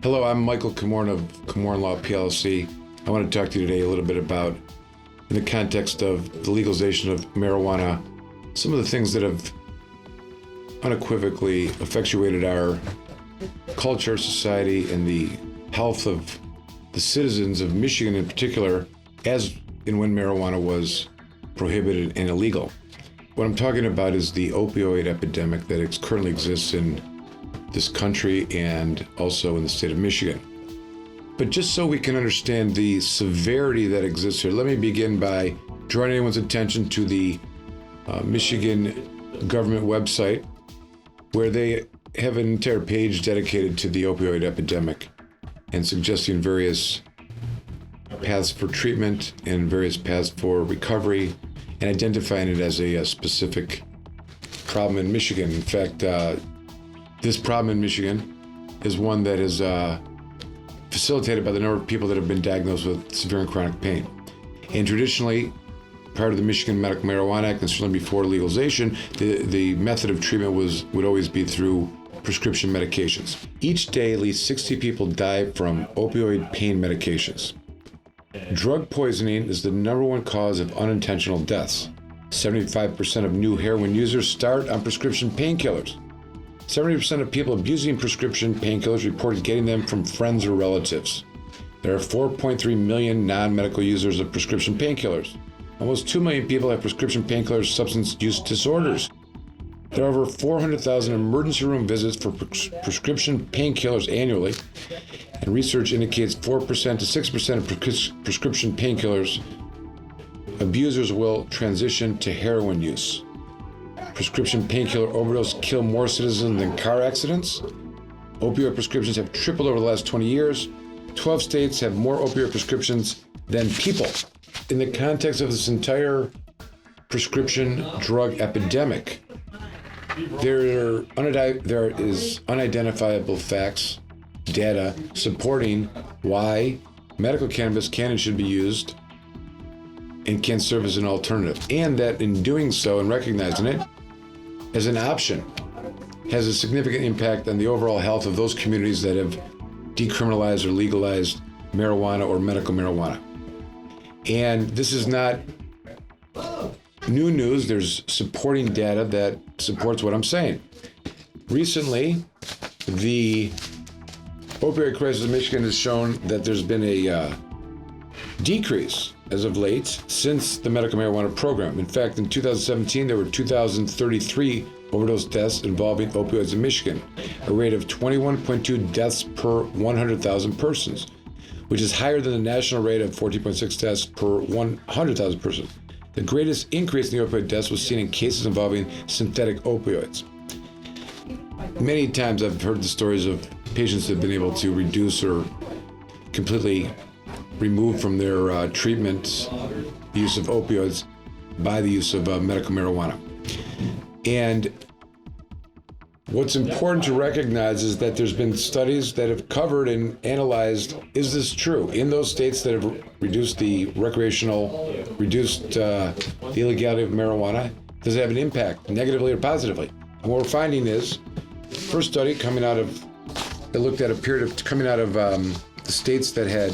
Hello, I'm Michael Komorn of Komorn Law PLC. I want to talk to you today a little bit about, in the context of the legalization of marijuana, some of the things that have unequivocally effectuated our culture, society, and the health of the citizens of Michigan in particular, as and when marijuana was prohibited and illegal. What I'm talking about is the opioid epidemic that currently exists in this country and also in the state of Michigan. But just so we can understand the severity that exists here, let me begin by drawing anyone's attention to the Michigan government website, where they have an entire page dedicated to the opioid epidemic and suggesting various paths for treatment and various paths for recovery and identifying it as a specific problem in Michigan. In fact, this problem in Michigan is one that is facilitated by the number of people that have been diagnosed with severe and chronic pain. And traditionally, part of the Michigan Medical Marijuana Act, and certainly before legalization, the method of treatment would always be through prescription medications. Each day, at least 60 people die from opioid pain medications. Drug poisoning is the number one cause of unintentional deaths. 75% of new heroin users start on prescription painkillers. 70% of people abusing prescription painkillers reported getting them from friends or relatives. There are 4.3 million non-medical users of prescription painkillers. Almost 2 million people have prescription painkillers substance use disorders. There are over 400,000 emergency room visits for prescription painkillers annually, and research indicates 4% to 6% of prescription painkillers abusers will transition to heroin use. Prescription painkiller overdose kill more citizens than car accidents. Opioid prescriptions have tripled over the last 20 years. 12 states have more opioid prescriptions than people. In the context of this entire prescription drug epidemic, there is unidentifiable facts, data supporting why medical cannabis can and should be used and can serve as an alternative. And that in doing so and recognizing it as an option has a significant impact on the overall health of those communities that have decriminalized or legalized marijuana or medical marijuana. And this is not new news. There's supporting data that supports what I'm saying. Recently, the Opioid Crisis in Michigan has shown that there's been a decrease as of late since the medical marijuana program. In fact, in 2017, there were 2,033 overdose deaths involving opioids in Michigan, a rate of 21.2 deaths per 100,000 persons, which is higher than the national rate of 14.6 deaths per 100,000 persons. The greatest increase in the opioid deaths was seen in cases involving synthetic opioids. Many times I've heard the stories of patients that have been able to reduce or completely remove from their treatment the use of opioids by the use of medical marijuana. And what's important to recognize is that there's been studies that have covered and analyzed, is this true? In those states that have reduced the illegality of marijuana, does it have an impact, negatively or positively? And what we're finding is, first study coming out of, it looked at a period of coming out of the states that had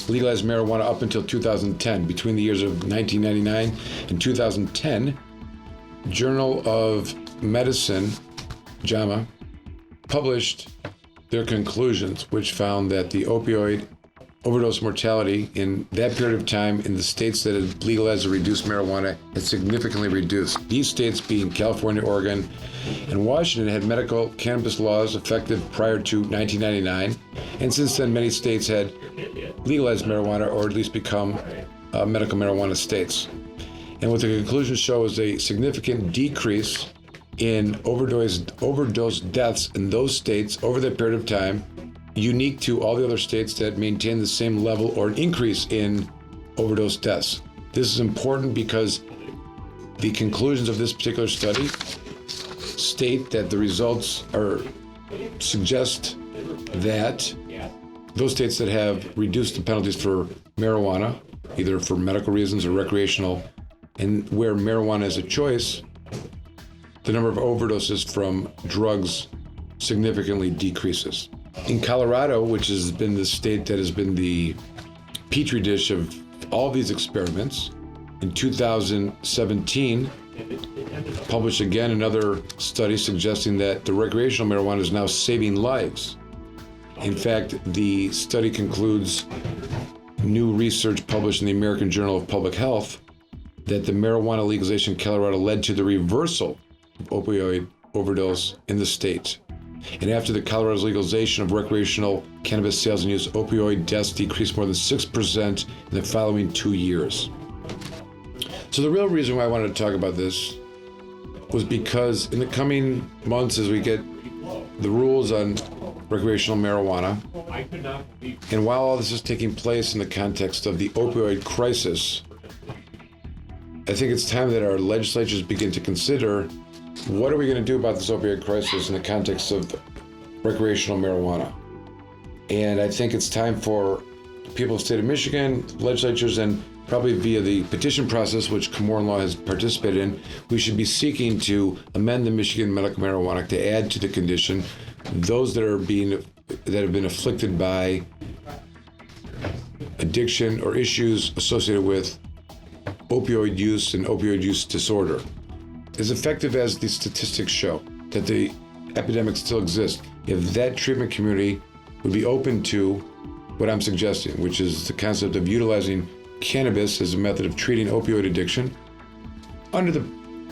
legalized marijuana up until 2010. Between the years of 1999 and 2010, Journal of Medicine, JAMA, published their conclusions, which found that the opioid overdose mortality in that period of time in the states that had legalized or reduced marijuana had significantly reduced. These states being California, Oregon, and Washington had medical cannabis laws effective prior to 1999, and since then many states had legalized marijuana or at least become medical marijuana states. And what the conclusions show is a significant decrease in overdose deaths in those states over that period of time, unique to all the other states that maintain the same level or an increase in overdose deaths. This is important because the conclusions of this particular study state that the results suggest that those states that have reduced the penalties for marijuana, either for medical reasons or recreational, and where marijuana is a choice, the number of overdoses from drugs significantly decreases. In Colorado, which has been the state that has been the petri dish of all these experiments, in 2017, published again another study suggesting that the recreational marijuana is now saving lives. In fact, the study concludes, new research published in the American Journal of Public Health, that the marijuana legalization in Colorado led to the reversal of opioid overdose in the state. And after the Colorado's legalization of recreational cannabis sales and use, opioid deaths decreased more than 6% in the following 2 years. So the real reason why I wanted to talk about this was because in the coming months, as we get the rules on recreational marijuana, and while all this is taking place in the context of the opioid crisis, I think it's time that our legislatures begin to consider, what are we going to do about this opioid crisis in the context of recreational marijuana? And I think it's time for people of the state of Michigan, legislatures, and probably via the petition process, which Komorn law has participated in, we should be seeking to amend the Michigan Medical Marijuana Act to add to the condition those that have been afflicted by addiction or issues associated with opioid use and opioid use disorder. As effective as the statistics show that the epidemic still exists, if that treatment community would be open to what I'm suggesting, which is the concept of utilizing cannabis as a method of treating opioid addiction under the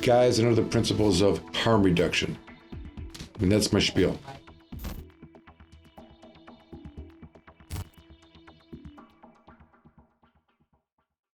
guise and under the principles of harm reduction. And that's my spiel.